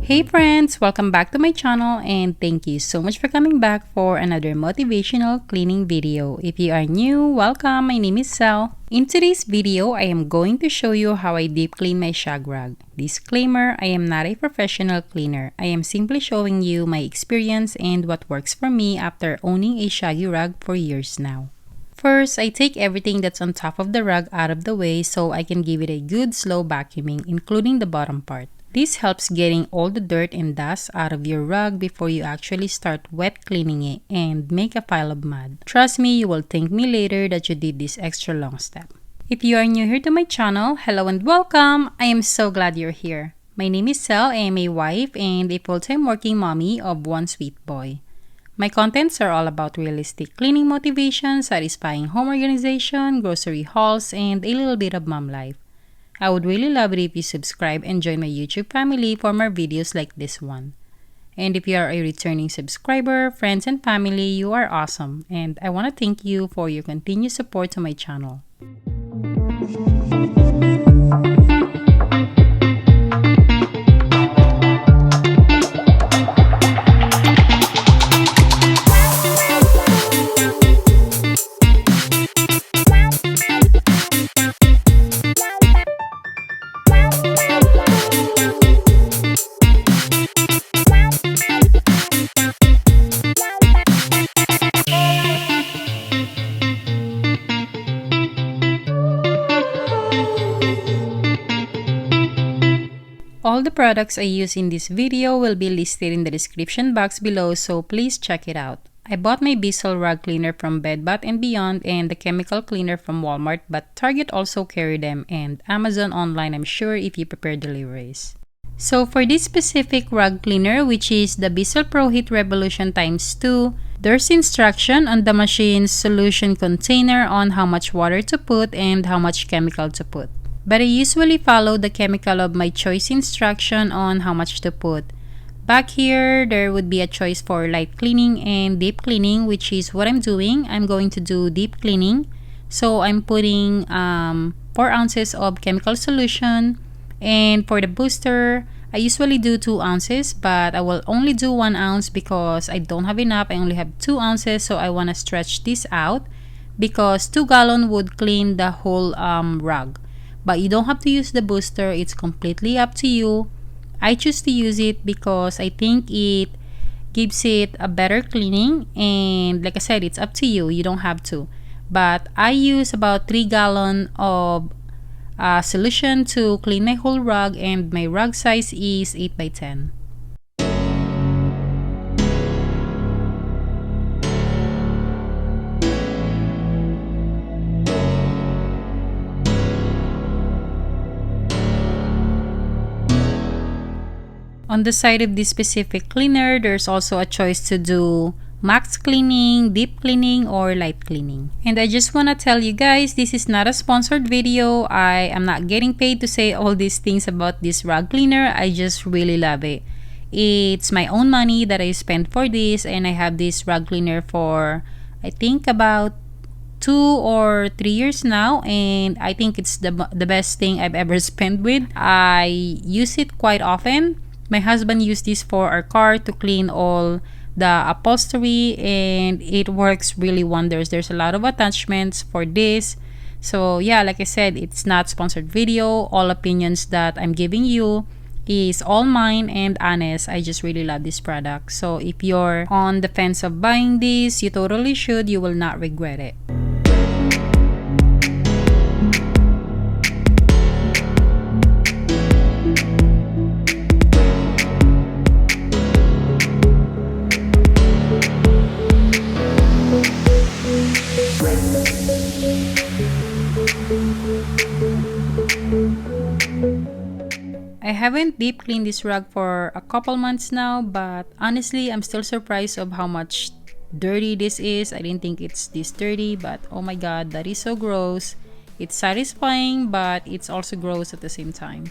Hey friends, welcome back to my channel and thank you so much for coming back for another motivational cleaning video. If you are new, welcome. My name is Selle. In today's video, I am going to show you how I deep clean my shag rug. Disclaimer, I am not a professional cleaner. I am simply showing you my experience and what works for me after owning a shaggy rug for years now. First, I take everything that's on top of the rug out of the way so I can give it a good slow vacuuming, including the bottom part. This helps getting all the dirt and dust out of your rug before you actually start wet cleaning it and make a pile of mud. Trust me, you will thank me later that you did this extra long step. If you are new here to my channel, hello and welcome! I am so glad you're here. My name is Selle. I am a wife and a full-time working mommy of one sweet boy. My contents are all about realistic cleaning motivation, satisfying home organization, grocery hauls, and a little bit of mom life. I would really love it if you subscribe and join my YouTube family for more videos like this one. And if you are a returning subscriber, friends and family, you are awesome. And I want to thank you for your continued support to my channel. All the products I use in this video will be listed in the description box below, so please check it out. I bought my Bissel rug cleaner from Bed Bath & Beyond and the chemical cleaner from Walmart, but Target also carry them and Amazon online, I'm sure, if you prepare deliveries. So for this specific rug cleaner, which is the Bissel Pro Heat Revolution x2, there's instruction on the machine's solution container on how much water to put and how much chemical to put. But I usually follow the chemical of my choice instruction on how much to put. Back here, there would be a choice for light cleaning and deep cleaning, which is what I'm doing. I'm going to do deep cleaning. So I'm putting 4 ounces of chemical solution. And for the booster, I usually do 2 ounces, but I will only do 1 ounce because I don't have enough. I only have 2 ounces, so I want to stretch this out because 2 gallon would clean the whole rug. But you don't have to use the booster. It's completely up to you. I choose to use it because I think it gives it a better cleaning. And like I said, it's up to you. You don't have to. But I use about 3 gallon of solution to clean my whole rug. And my rug size is 8 by 10. On the side of this specific cleaner, there's also a choice to do max cleaning, deep cleaning, or light cleaning. And I just want to tell you guys, this is not a sponsored video. I am not getting paid to say all these things about this rug cleaner. I just really love it. It's my own money that I spent for this, and I have this rug cleaner for I think about 2 or 3 years now, and I think it's the best thing I've ever spent with. I use it quite often. My husband used this for our car to clean all the upholstery, and it works really wonders. There's a lot of attachments for this. So yeah, like I said, it's not sponsored video. All opinions that I'm giving you is all mine and honest. I just really love this product. So if you're on the fence of buying this, you totally should. You will not regret it. I haven't deep cleaned this rug for a couple months now, but honestly, I'm still surprised of how much dirty this is. I didn't think it's this dirty, but oh my god, that is so gross. It's satisfying, but it's also gross at the same time.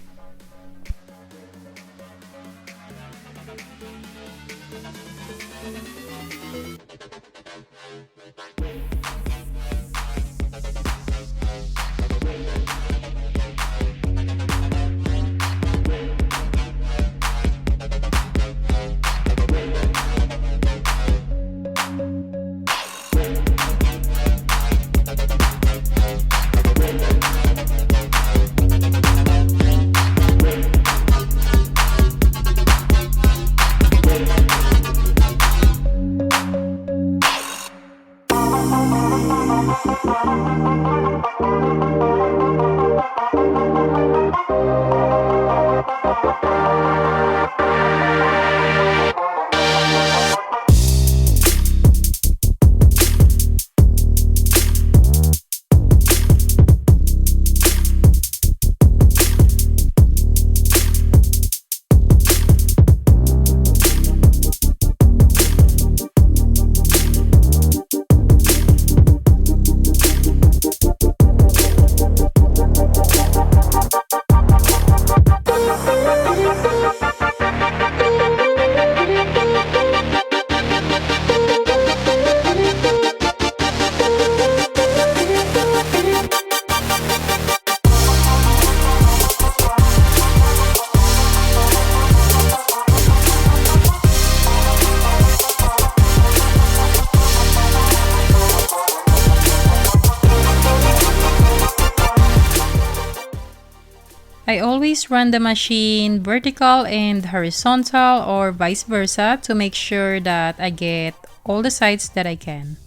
I always run the machine vertical and horizontal or vice versa to make sure that I get all the sides that I can.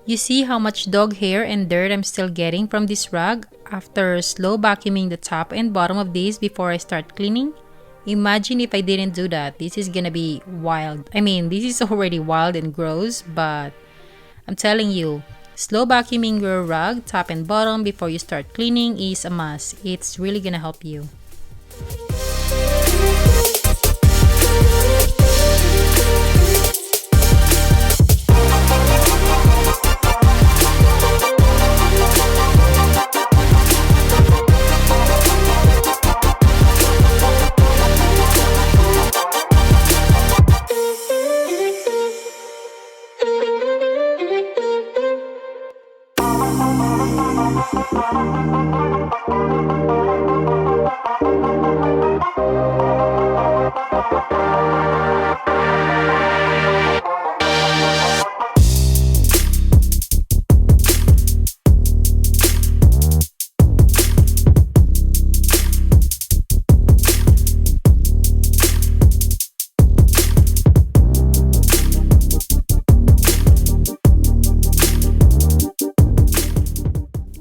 You see how much dog hair and dirt I'm still getting from this rug after slow vacuuming the top and bottom of these before I start cleaning? Imagine if I didn't do that. This is gonna be wild. I mean, this is already wild and gross, but I'm telling you, slow vacuuming your rug top and bottom before you start cleaning is a must. It's really gonna help you.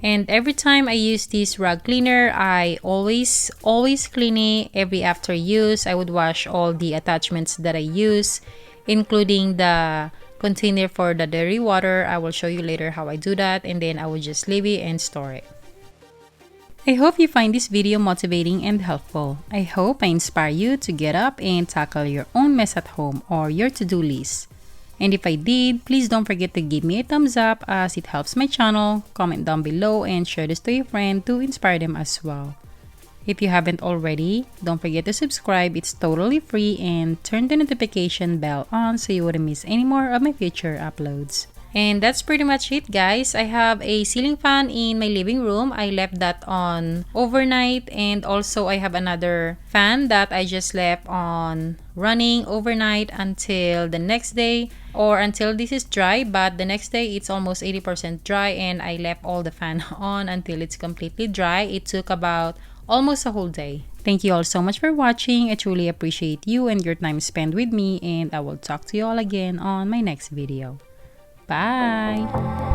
And every time I use this rug cleaner, I always clean it every after use. I would wash all the attachments that I use, including the container for the dirty water. I will show you later how I do that, and then I will just leave it and store it. I hope you find this video motivating and helpful. I hope I inspire you to get up and tackle your own mess at home or your to-do list. And if I did, please don't forget to give me a thumbs up as it helps my channel, comment down below, and share this to your friend to inspire them as well. If you haven't already, don't forget to subscribe, it's totally free, and turn the notification bell on so you wouldn't miss any more of my future uploads. And that's pretty much it, guys. I have a ceiling fan in my living room. I left that on overnight, and also I have another fan that I just left on running overnight until the next day, or until this is dry. But the next day it's almost 80% dry, and I left all the fan on until it's completely dry. It took about almost a whole day. Thank you all so much for watching. I truly appreciate you and your time spent with me, and I will talk to you all again on my next video. Bye!